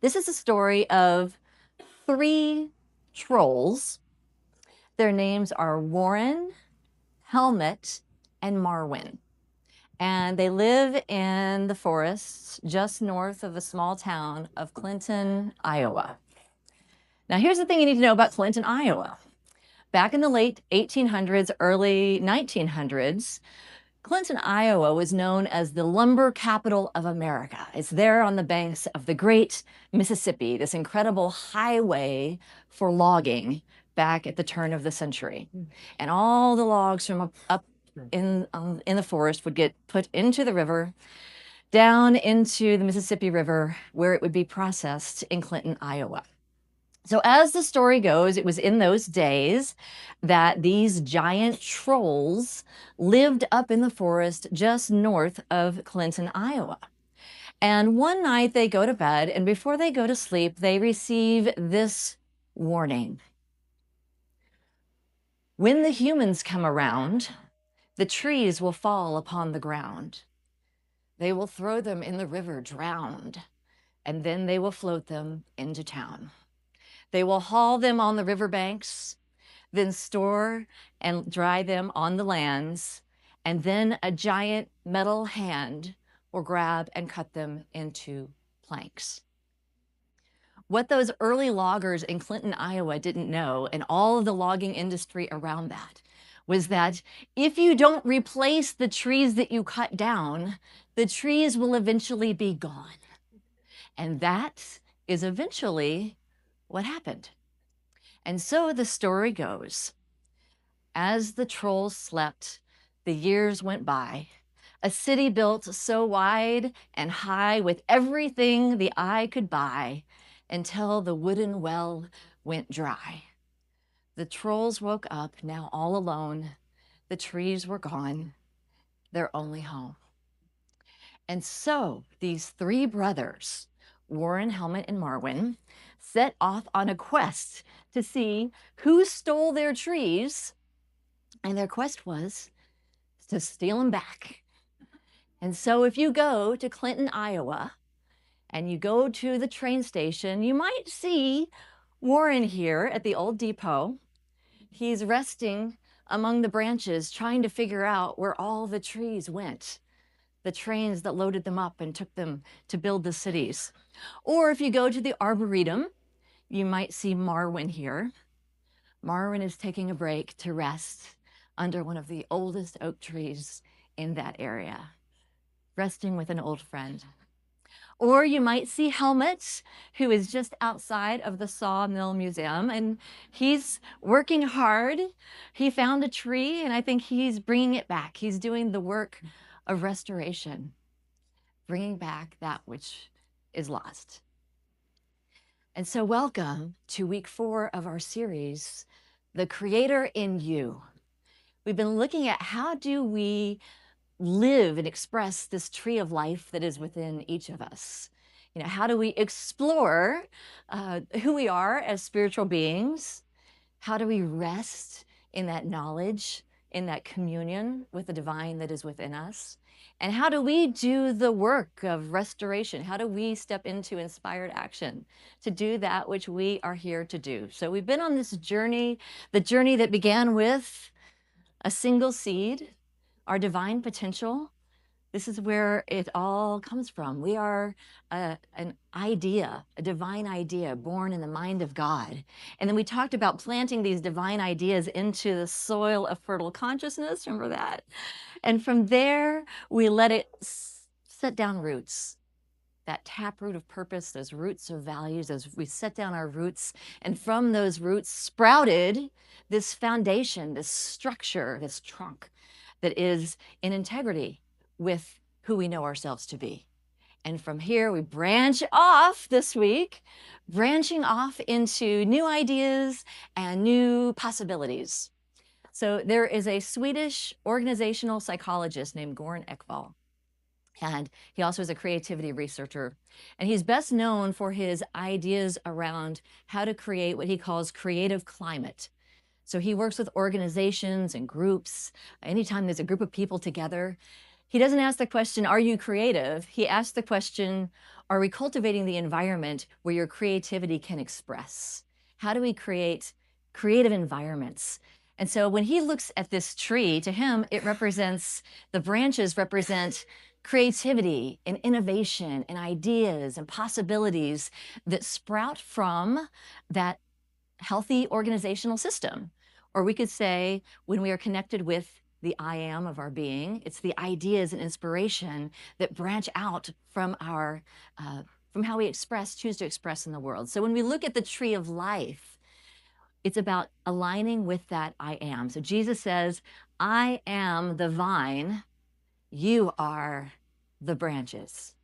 This is a story of three trolls. Their names are Warren, Helmet, and Marwin. And they live in the forests just north of a small town of Clinton, Iowa. Now, here's the thing you need to know about Clinton, Iowa. Back in the late 1800s, early 1900s, Clinton, Iowa was known as the lumber capital of America. It's there on the banks of the great Mississippi, this incredible highway for logging back at the turn of the century. And all the logs from up in the forest would get put into the river, down into the Mississippi River, where it would be processed in Clinton, Iowa. So as the story goes, it was in those days that these giant trolls lived up in the forest just north of Clinton, Iowa. And one night they go to bed, and before they go to sleep, they receive this warning. When the humans come around, the trees will fall upon the ground. They will throw them in the river drowned, and then they will float them into town. They will haul them on the riverbanks, then store and dry them on the lands, and then a giant metal hand will grab and cut them into planks. What those early loggers in Clinton, Iowa didn't know, and all of the logging industry around that, was that if you don't replace the trees that you cut down, the trees will eventually be gone. And that is eventually what happened. And so the story goes, as the trolls slept, the years went by, a city built so wide and high with everything the eye could buy, until the wooden well went dry. The trolls woke up, now all alone. The trees were gone, their only home. And so these three brothers, Warren, Helmet, and Marwin, set off on a quest to see who stole their trees. And their quest was to steal them back. And so if you go to Clinton, Iowa, and you go to the train station, you might see Warren here at the old depot. He's resting among the branches, trying to figure out where all the trees went, the trains that loaded them up and took them to build the cities. Or if you go to the Arboretum, you might see Marwin here. Marwin is taking a break to rest under one of the oldest oak trees in that area, resting with an old friend. Or you might see Helmet, who is just outside of the Sawmill Museum, and he's working hard. He found a tree, and I think he's bringing it back. He's doing the work of restoration, bringing back that which is lost. And so welcome to week 4 of our series, The Creator in You. We've been looking at how do we live and express this tree of life that is within each of us. You know, how do we explore who we are as spiritual beings? How do we rest in that knowledge, in that communion with the divine that is within us? And how do we do the work of restoration? How do we step into inspired action to do that which we are here to do? So we've been on this journey, the journey that began with a single seed, our divine potential. This is where it all comes from. We are an idea, a divine idea born in the mind of God. And then we talked about planting these divine ideas into the soil of fertile consciousness. Remember that? And from there, we let it set down roots, that taproot of purpose, those roots of values, as we set down our roots. And from those roots sprouted this foundation, this structure, this trunk that is in integrity with who we know ourselves to be. And from here, we branch off this week, branching off into new ideas and new possibilities. So there is a Swedish organizational psychologist named Goran Ekvall, and he also is a creativity researcher. And he's best known for his ideas around how to create what he calls creative climate. So he works with organizations and groups. Anytime there's a group of people together, He doesn't ask the question, are you creative? He asks the question, are we cultivating the environment where your creativity can express? How do we create creative environments? And so when he looks at this tree, to him, it represents, the branches represent creativity and innovation and ideas and possibilities that sprout from that healthy organizational system. Or we could say, when we are connected with the I am of our being, it's the ideas and inspiration that branch out from our, from how we choose to express in the world. So when we look at the tree of life, it's about aligning with that I am. So Jesus says, I am the vine, you are the branches.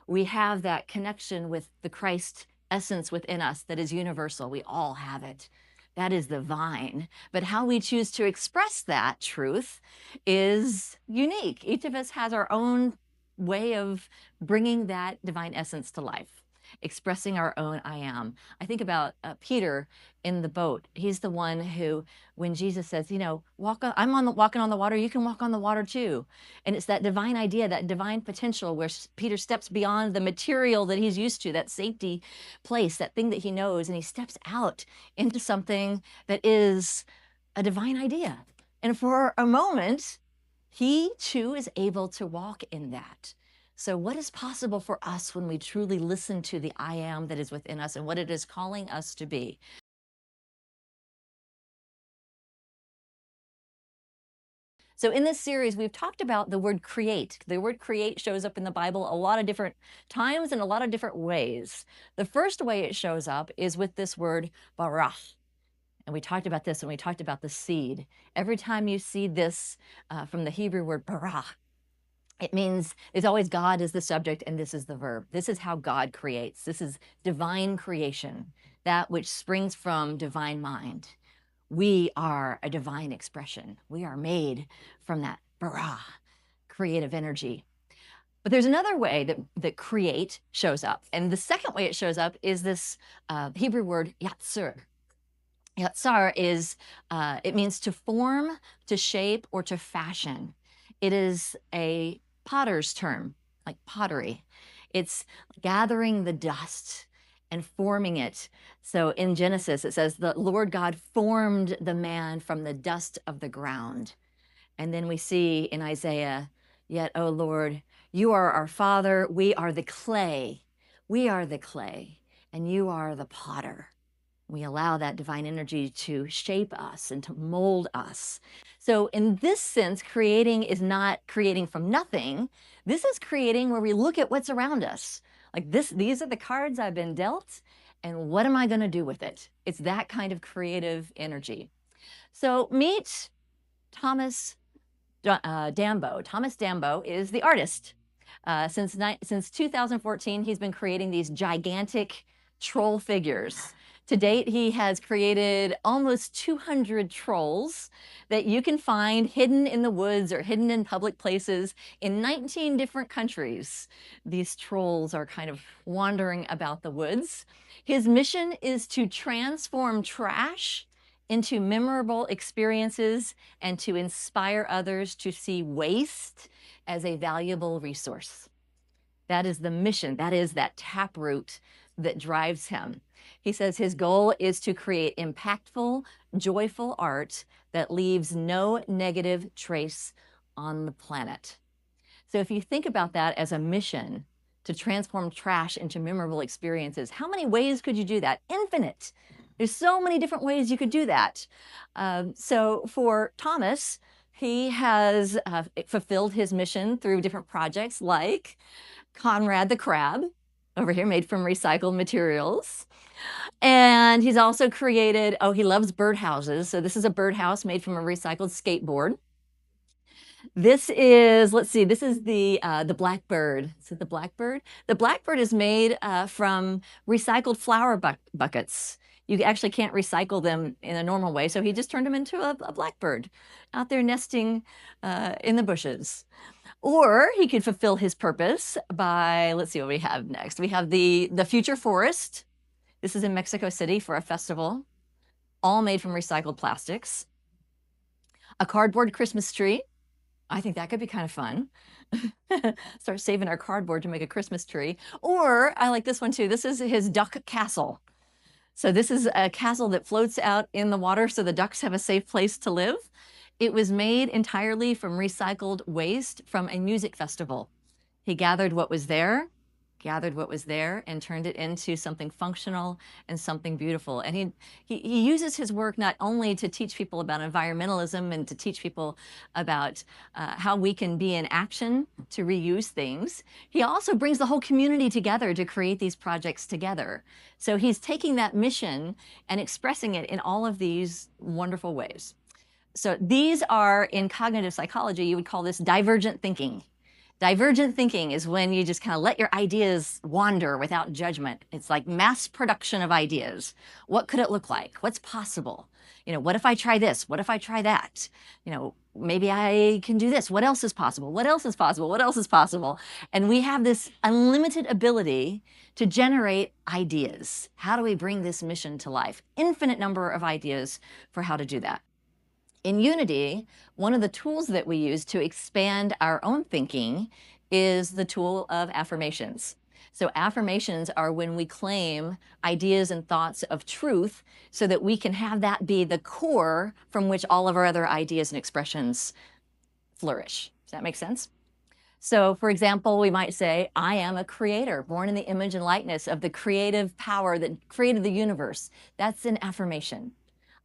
We have that connection with the Christ essence within us that is universal. We all have it. That is the vine. But how we choose to express that truth is unique. Each of us has our own way of bringing that divine essence to life, expressing our own I am. I think about Peter in the boat. He's the one who, when Jesus says, walking on the water, you can walk on the water too. And it's that divine idea, that divine potential where Peter steps beyond the material that he's used to, that safety place, that thing that he knows, and he steps out into something that is a divine idea. And for a moment, he too is able to walk in that. So what is possible for us when we truly listen to the I am that is within us and what it is calling us to be? So in this series, we've talked about the word create. The word create shows up in the Bible a lot of different times and a lot of different ways. The first way it shows up is with this word barach. And we talked about this when we talked about the seed. Every time you see this from the Hebrew word barach, it means it's always God is the subject and this is the verb. This is how God creates. This is divine creation, that which springs from divine mind. We are a divine expression. We are made from that bara, creative energy. But there's another way that create shows up. And the second way it shows up is this Hebrew word yatsur. Yatsar is, it means to form, to shape, or to fashion. It is a potter's term, like pottery. It's gathering the dust and forming it. So in Genesis, it says, the Lord God formed the man from the dust of the ground. And then we see in Isaiah, yet, O Lord, you are our Father, we are the clay. We are the clay, and you are the potter. We allow that divine energy to shape us and to mold us. So in this sense, creating is not creating from nothing. This is creating where we look at what's around us. Like these are the cards I've been dealt, and what am I going to do with it? It's that kind of creative energy. So meet Thomas Dambo. Thomas Dambo is the artist. Since 2014, he's been creating these gigantic troll figures. To date, he has created almost 200 trolls that you can find hidden in the woods or hidden in public places in 19 different countries. These trolls are kind of wandering about the woods. His mission is to transform trash into memorable experiences and to inspire others to see waste as a valuable resource. That is the mission. That is that taproot that drives him. He says his goal is to create impactful, joyful art that leaves no negative trace on the planet. So if you think about that as a mission to transform trash into memorable experiences, how many ways could you do that? Infinite. There's so many different ways you could do that. So for Thomas, he has fulfilled his mission through different projects like Conrad the Crab, over here, made from recycled materials. And he's also created, he loves birdhouses. So this is a birdhouse made from a recycled skateboard. This is, let's see, this is the blackbird. Is it the blackbird? The blackbird is made from recycled flower buckets. You actually can't recycle them in a normal way. So he just turned them into a blackbird out there nesting in the bushes. Or he could fulfill his purpose by, let's see what we have next. We have the future forest. This is in Mexico City for a festival, all made from recycled plastics. A cardboard Christmas tree. I think that could be kind of fun. Start saving our cardboard to make a Christmas tree. Or I like this one too. This is his duck castle. So this is a castle that floats out in the water so the ducks have a safe place to live. It was made entirely from recycled waste from a music festival. He gathered what was there, and turned it into something functional and something beautiful. And he uses his work not only to teach people about environmentalism and to teach people about how we can be in action to reuse things, he also brings the whole community together to create these projects together. So he's taking that mission and expressing it in all of these wonderful ways. So these are, in cognitive psychology, you would call this divergent thinking. Divergent thinking is when you just kind of let your ideas wander without judgment. It's like mass production of ideas. What could it look like? What's possible? You know, what if I try this? What if I try that? You know, maybe I can do this. What else is possible? What else is possible? What else is possible? And we have this unlimited ability to generate ideas. How do we bring this mission to life? Infinite number of ideas for how to do that. In Unity, one of the tools that we use to expand our own thinking is the tool of affirmations. So affirmations are when we claim ideas and thoughts of truth so that we can have that be the core from which all of our other ideas and expressions flourish. Does that make sense? So, for example, we might say, I am a creator, born in the image and likeness of the creative power that created the universe. That's an affirmation.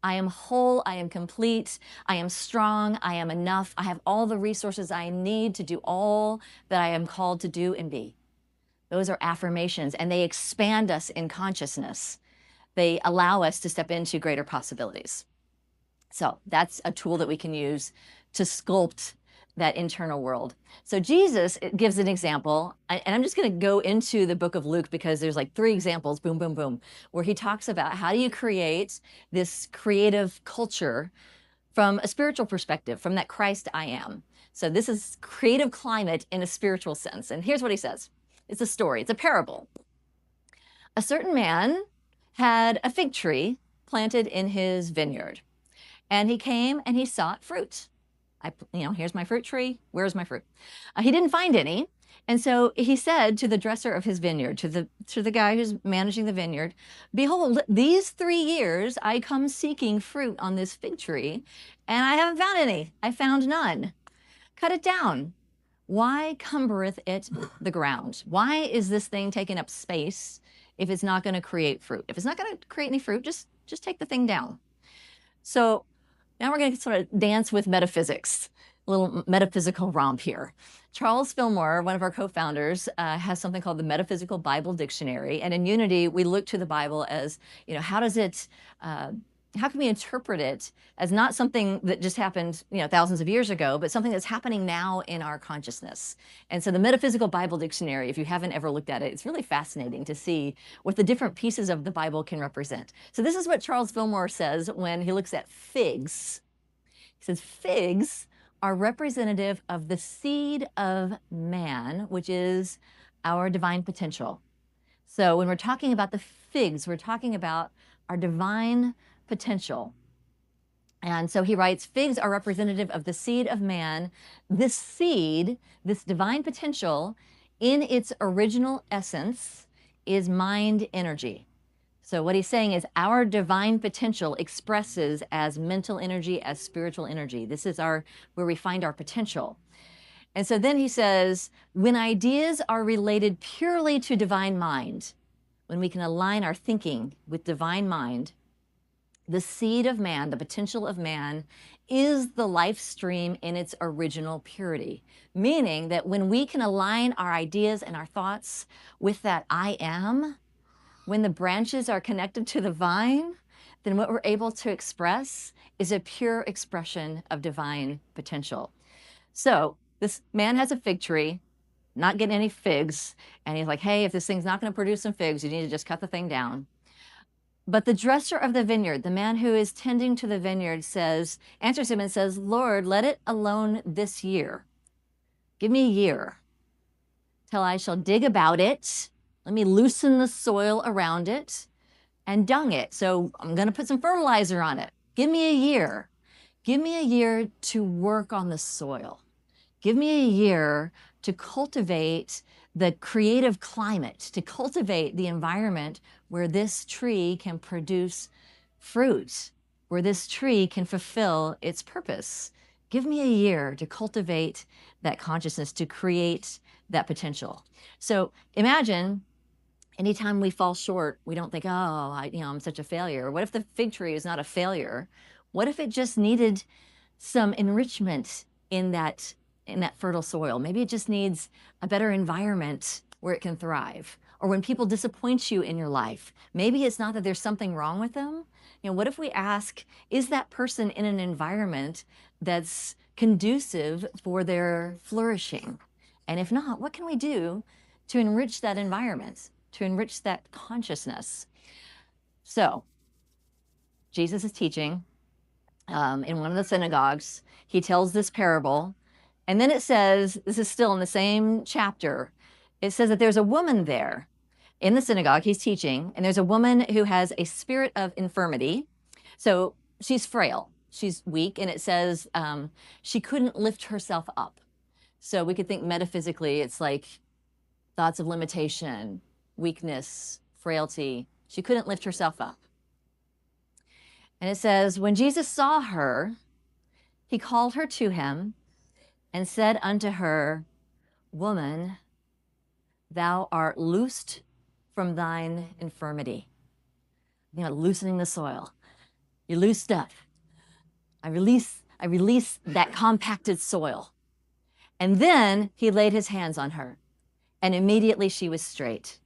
I am whole, I am complete, I am strong, I am enough, I have all the resources I need to do all that I am called to do and be. Those are affirmations, and they expand us in consciousness. They allow us to step into greater possibilities. So that's a tool that we can use to sculpt that internal world. So Jesus gives an example, and I'm just going to go into the book of Luke because there's like 3 examples, boom, boom, boom, where he talks about how do you create this creative culture from a spiritual perspective, from that Christ I am. So this is creative climate in a spiritual sense. And here's what he says. It's a story. It's a parable. A certain man had a fig tree planted in his vineyard, and he came and he sought fruit. Here's my fruit tree. Where's my fruit? He didn't find any. And so he said to the dresser of his vineyard, to the guy who's managing the vineyard, behold, these 3 years I come seeking fruit on this fig tree, and I haven't found any. I found none. Cut it down. Why cumbereth it the ground? Why is this thing taking up space if it's not going to create fruit? If it's not going to create any fruit, just take the thing down. So now we're going to sort of dance with metaphysics, a little metaphysical romp here. Charles Fillmore, one of our co-founders, has something called the Metaphysical Bible Dictionary. And in Unity, we look to the Bible as, how can we interpret it as not something that just happened, thousands of years ago, but something that's happening now in our consciousness. And so the Metaphysical Bible Dictionary, if you haven't ever looked at it, it's really fascinating to see what the different pieces of the Bible can represent. So this is what Charles Fillmore says when he looks at figs. He says, figs are representative of the seed of man, which is our divine potential. So when we're talking about the figs, we're talking about our divine potential. And so he writes, figs are representative of the seed of man. This seed, this divine potential, in its original essence, is mind energy. So what he's saying is our divine potential expresses as mental energy, as spiritual energy. This is where we find our potential. And so then he says, when ideas are related purely to divine mind, when we can align our thinking with divine mind, the seed of man, the potential of man, is the life stream in its original purity. Meaning that when we can align our ideas and our thoughts with that I am, when the branches are connected to the vine, then what we're able to express is a pure expression of divine potential. So this man has a fig tree, not getting any figs, and he's like, hey, if this thing's not going to produce some figs, you need to just cut the thing down. But the dresser of the vineyard, the man who is tending to the vineyard, answers him and says, Lord, let it alone this year. Give me a year till I shall dig about it. Let me loosen the soil around it and dung it. So I'm going to put some fertilizer on it. Give me a year. Give me a year to work on the soil. Give me a year to cultivate the creative climate, to cultivate the environment where this tree can produce fruit, where this tree can fulfill its purpose. Give me a year to cultivate that consciousness, to create that potential. So imagine anytime we fall short, we don't think, oh, I'm such a failure. What if the fig tree is not a failure? What if it just needed some enrichment in that fertile soil? Maybe it just needs a better environment where it can thrive. Or when people disappoint you in your life, maybe it's not that there's something wrong with them. What if we ask, is that person in an environment that's conducive for their flourishing? And if not, what can we do to enrich that environment, to enrich that consciousness? So Jesus is teaching in one of the synagogues. He tells this parable. And then it says, this is still in the same chapter, it says that there's a woman there in the synagogue. He's teaching, and there's a woman who has a spirit of infirmity. So she's frail, she's weak, and it says she couldn't lift herself up. So we could think metaphysically, it's like thoughts of limitation, weakness, frailty. She couldn't lift herself up. And it says, when Jesus saw her, he called her to him and said unto her, woman, thou art loosed from thine infirmity. Loosening the soil. You're loosed up. I release that compacted soil. And then he laid his hands on her, and immediately she was straight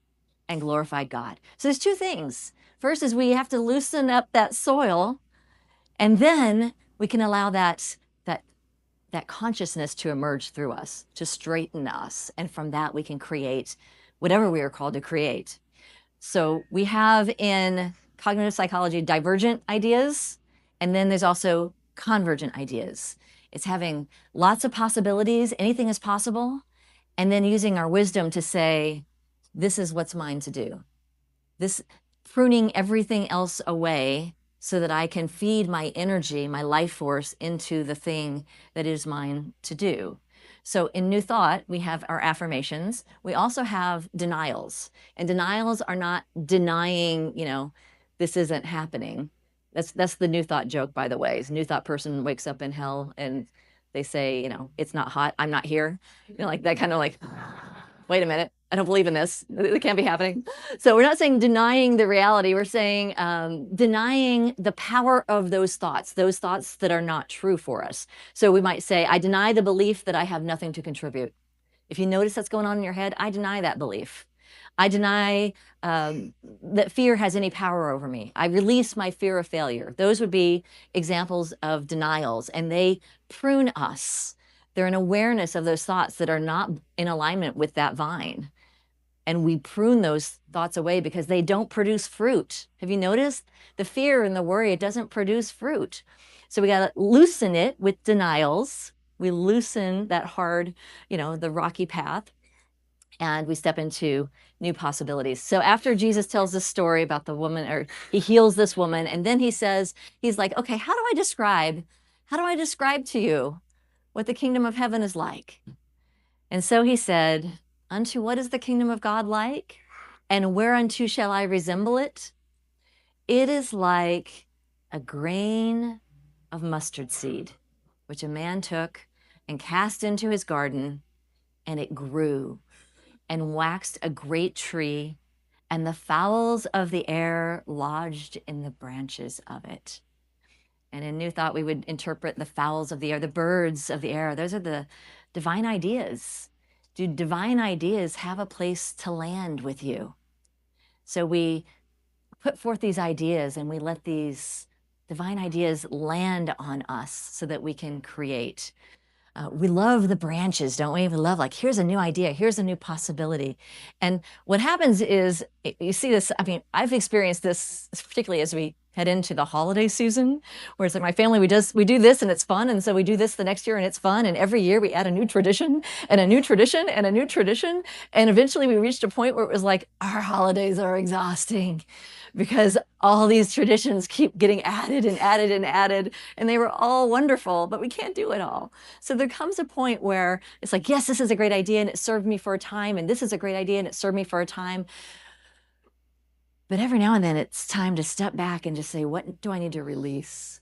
and glorified God. So there's two things. First is we have to loosen up that soil, and then we can allow that consciousness to emerge through us, to straighten us. And from that, we can create whatever we are called to create. So we have in cognitive psychology divergent ideas, and then there's also convergent ideas. It's having lots of possibilities, anything is possible, and then using our wisdom to say, this is what's mine to do. This pruning everything else away so that I can feed my energy, my life force into the thing that is mine to do. So in New Thought, we have our affirmations. We also have denials. And denials are not denying, this isn't happening. That's the New Thought joke, by the way. Is New Thought person wakes up in hell and they say, it's not hot, I'm not here. Like that kind of like, wait a minute, I don't believe in this. It can't be happening. So we're not saying denying the reality. We're saying denying the power of those thoughts that are not true for us. So we might say, I deny the belief that I have nothing to contribute. If you notice that's going on in your head, I deny that belief. I deny that fear has any power over me. I release my fear of failure. Those would be examples of denials, and they prune us. They're an awareness of those thoughts that are not in alignment with that vine. And we prune those thoughts away because they don't produce fruit. Have you noticed? The fear and the worry, it doesn't produce fruit. So we got to loosen it with denials. We loosen that hard, the rocky path, and we step into new possibilities. So after Jesus tells this story about the woman, or he heals this woman, and then he says, he's like, okay, how do I describe to you what the kingdom of heaven is like? And so he said, unto what is the kingdom of God like? And whereunto shall I resemble it? It is like a grain of mustard seed, which a man took and cast into his garden, and it grew and waxed a great tree, and the fowls of the air lodged in the branches of it. And in New Thought, we would interpret the fowls of the air, the birds of the air. Those are the divine ideas. Do divine ideas have a place to land with you? So we put forth these ideas and we let these divine ideas land on us so that we can create. We love the branches, don't we? We love, like, here's a new idea, here's a new possibility. And what happens is, you see this, I've experienced this, particularly as we head into the holiday season, where it's like my family, we do this and it's fun, and so we do this the next year and it's fun, and every year we add a new tradition and a new tradition and a new tradition, and eventually we reached a point where it was like, our holidays are exhausting because all these traditions keep getting added and added and added, and they were all wonderful, but we can't do it all. So there comes a point where it's like, yes, this is a great idea and it served me for a time, and this is a great idea and it served me for a time. But every now and then it's time to step back and just say, what do I need to release?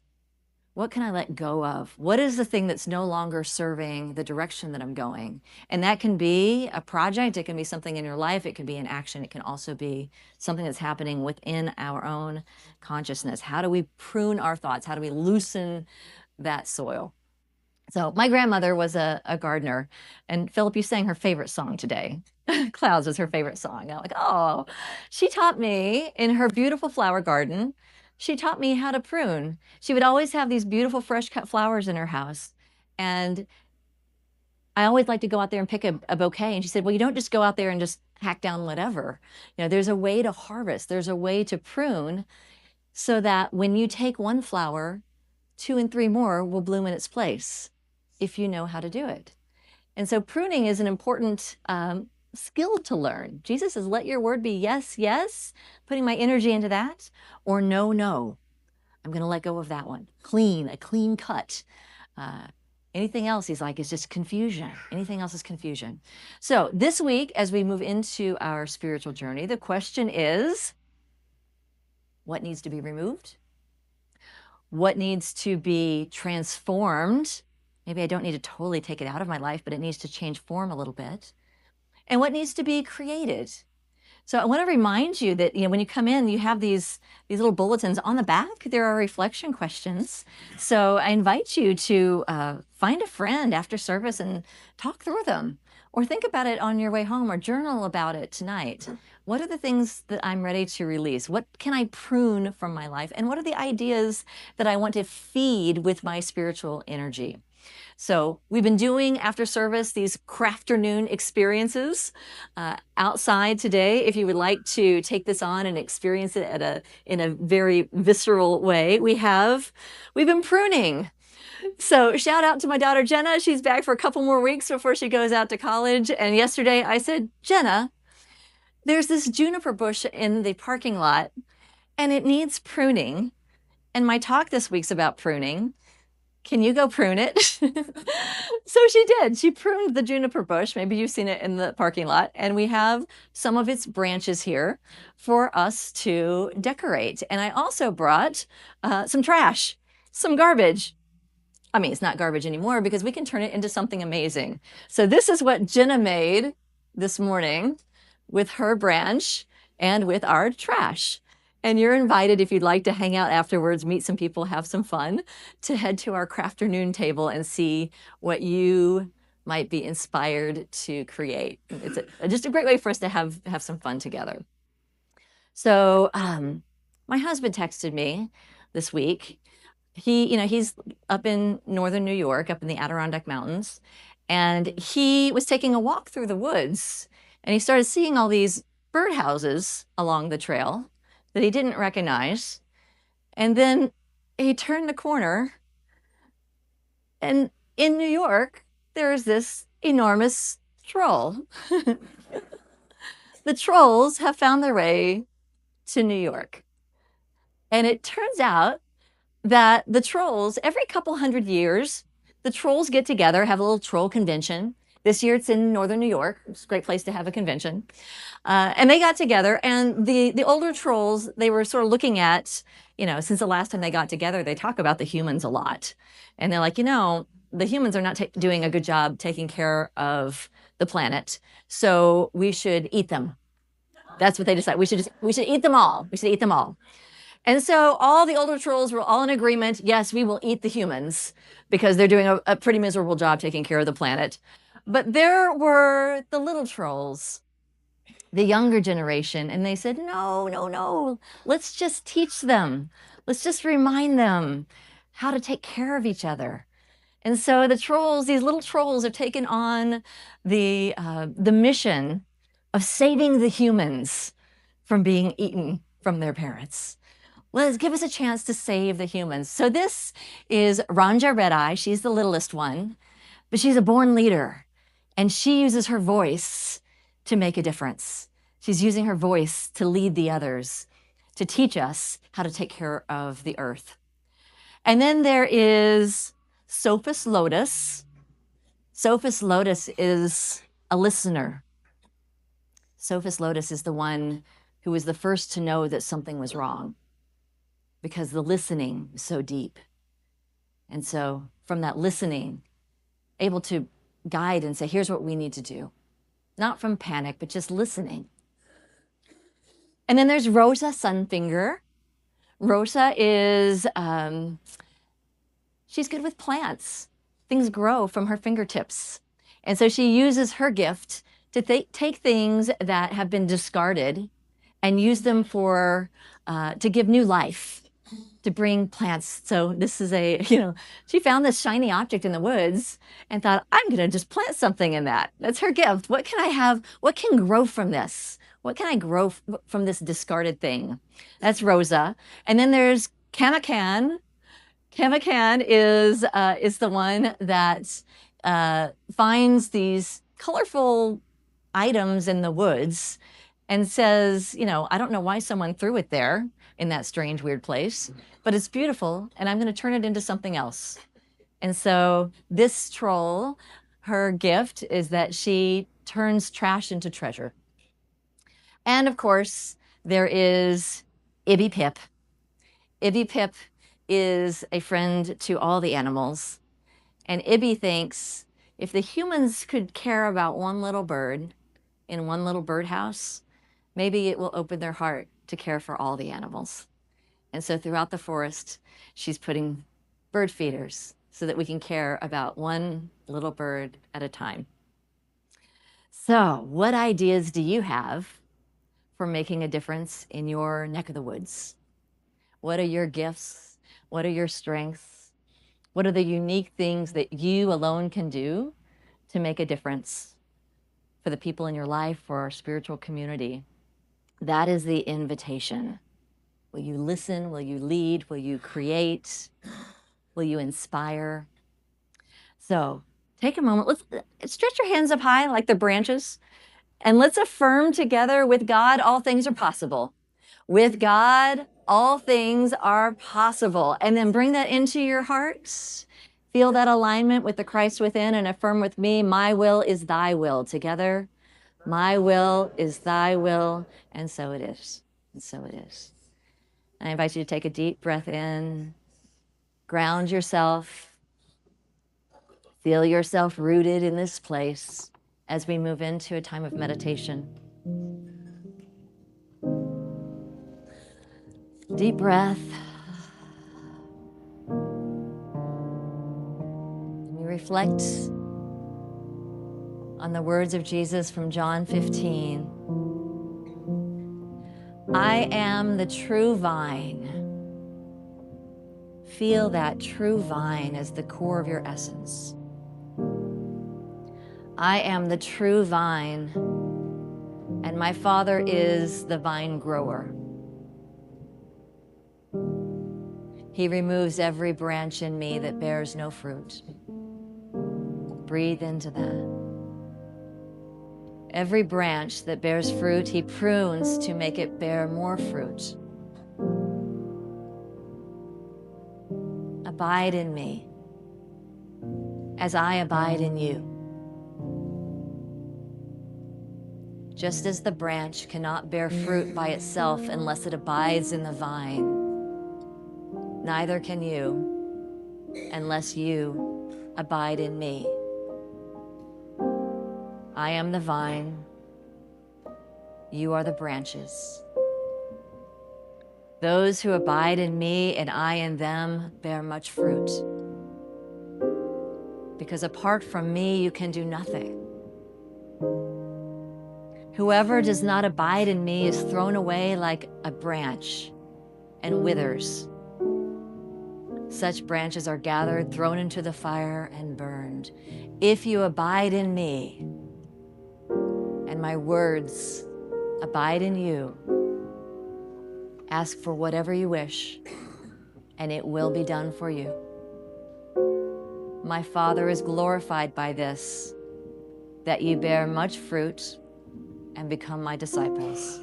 What can I let go of? What is the thing that's no longer serving the direction that I'm going? And that can be a project. It can be something in your life. It can be an action. It can also be something that's happening within our own consciousness. How do we prune our thoughts? How do we loosen that soil? So my grandmother was a gardener, and Philip, you sang her favorite song today. Clouds was her favorite song. I'm like, oh, she taught me in her beautiful flower garden. She taught me how to prune. She would always have these beautiful fresh cut flowers in her house. And I always like to go out there and pick a bouquet. And she said, well, you don't just go out there and just hack down whatever. You know, there's a way to harvest. There's a way to prune so that when you take one flower, 2 and 3 more will bloom in its place if you know how to do it. And so pruning is an important skill to learn. Jesus says, let your word be yes, yes, putting my energy into that, or no, no. I'm going to let go of that one. Clean, a clean cut. Anything else, he's like, is just confusion. Anything else is confusion. So this week, as we move into our spiritual journey, the question is, what needs to be removed? What needs to be transformed? Maybe I don't need to totally take it out of my life, but it needs to change form a little bit. And what needs to be created? So I want to remind you that, when you come in, you have these little bulletins on the back. There are reflection questions. So I invite you to find a friend after service and talk through them, or think about it on your way home, or journal about it tonight. What are the things that I'm ready to release? What can I prune from my life? And what are the ideas that I want to feed with my spiritual energy? So we've been doing after service these crafternoon experiences outside today. If you would like to take this on and experience it in a very visceral way, we've been pruning. So shout out to my daughter, Jenna. She's back for a couple more weeks before she goes out to college. And yesterday I said, Jenna, there's this juniper bush in the parking lot and it needs pruning. And my talk this week's about pruning. Can you go prune it? So she did. She pruned the juniper bush. Maybe you've seen it in the parking lot. And we have some of its branches here for us to decorate. And I also brought some trash, some garbage. I mean, it's not garbage anymore because we can turn it into something amazing. So this is what Jenna made this morning with her branch and with our trash. And you're invited, if you'd like to hang out afterwards, meet some people, have some fun, to head to our crafternoon table and see what you might be inspired to create. It's just a great way for us to have some fun together. So my husband texted me this week. He's up in northern New York, up in the Adirondack Mountains, and he was taking a walk through the woods, and he started seeing all these birdhouses along the trail that he didn't recognize. And then he turned the corner, and in New York, there's this enormous troll. The trolls have found their way to New York. And it turns out that the trolls, every couple hundred years, the trolls get together, have a little troll convention. This year it's in northern New York. It's a great place to have a convention. And they got together, and the older trolls, they were sort of looking at, since the last time they got together, they talk about the humans a lot. And they're like, the humans are not doing a good job taking care of the planet, so we should eat them. That's what they decided. We should eat them all. We should eat them all. And so all the older trolls were all in agreement. Yes, we will eat the humans because they're doing a pretty miserable job taking care of the planet. But there were the little trolls, the younger generation, and they said, no, no, no, let's just teach them. Let's just remind them how to take care of each other. And so the trolls, these little trolls, have taken on the mission of saving the humans from being eaten from their parents. Let's give us a chance to save the humans. So this is Ranja Red Eye. She's the littlest one, but she's a born leader, and she uses her voice to make a difference. She's using her voice to lead the others, to teach us how to take care of the earth. And then there is Sophus Lotus. Sophus Lotus is a listener. Sophus Lotus is the one who was the first to know that something was wrong because the listening was so deep. And so from that listening, able to guide and say, here's what we need to do. Not from panic, but just listening. And then there's Rosa Sunfinger. Rosa is, she's good with plants. Things grow from her fingertips. And so she uses her gift to take things that have been discarded and use them for, to give new life, to bring plants. So this is she found this shiny object in the woods and thought, I'm going to just plant something in that. That's her gift. What can I have? What can grow from this? What can I grow from this discarded thing? That's Rosa. And then there's Kamakan. Kamakan is the one that finds these colorful items in the woods and says, I don't know why someone threw it there in that strange, weird place, but it's beautiful, and I'm going to turn it into something else. And so this troll, her gift is that she turns trash into treasure. And of course, there is Ibby Pip. Ibby Pip is a friend to all the animals. And Ibby thinks if the humans could care about one little bird in one little birdhouse, maybe it will open their heart to care for all the animals. And so throughout the forest, she's putting bird feeders so that we can care about one little bird at a time. So what ideas do you have for making a difference in your neck of the woods? What are your gifts? What are your strengths? What are the unique things that you alone can do to make a difference for the people in your life, for our spiritual community? That is the invitation. Will you listen? Will you lead? Will you create? Will you inspire? So take a moment. Let's stretch your hands up high like the branches, and let's affirm together, with God, all things are possible. With God, all things are possible. And then bring that into your hearts. Feel that alignment with the Christ within and affirm with me, my will is thy will. Together, my will is thy will, and so it is. And so it is. I invite you to take a deep breath in, ground yourself, feel yourself rooted in this place as we move into a time of meditation. Deep breath. And we reflect on the words of Jesus from John 15. I am the true vine. Feel that true vine as the core of your essence. I am the true vine, and my Father is the vine grower. He removes every branch in me that bears no fruit. Breathe into that. Every branch that bears fruit, he prunes to make it bear more fruit. Abide in me as I abide in you. Just as the branch cannot bear fruit by itself unless it abides in the vine, neither can you unless you abide in me. I am the vine, you are the branches. Those who abide in me and I in them bear much fruit. Because apart from me, you can do nothing. Whoever does not abide in me is thrown away like a branch and withers. Such branches are gathered, thrown into the fire, and burned. If you abide in me, and my words abide in you, Ask for whatever you wish, and it will be done for you. My Father is glorified by this, that you bear much fruit and become my disciples.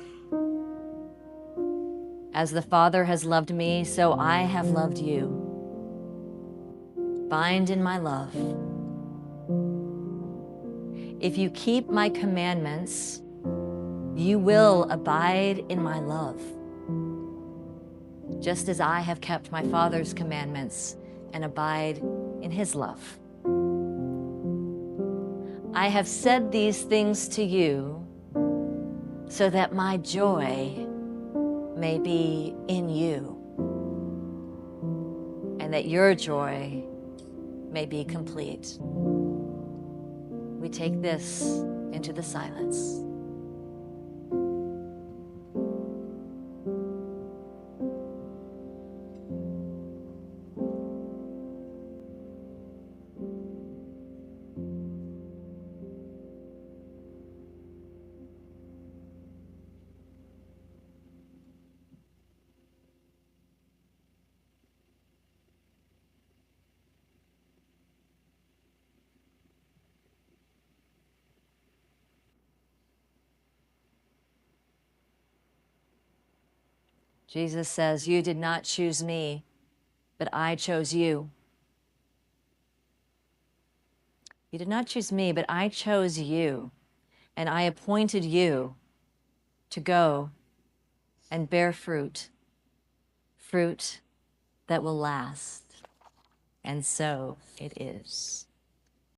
As the Father has loved me, so I have loved you. Bind in my love. If you keep my commandments, you will abide in my love, just as I have kept my Father's commandments and abide in his love. I have said these things to you so that my joy may be in you and that your joy may be complete. We take this into the silence. Jesus says, you did not choose me, but I chose you. You did not choose me, but I chose you, and I appointed you to go and bear fruit, fruit that will last. And so it is.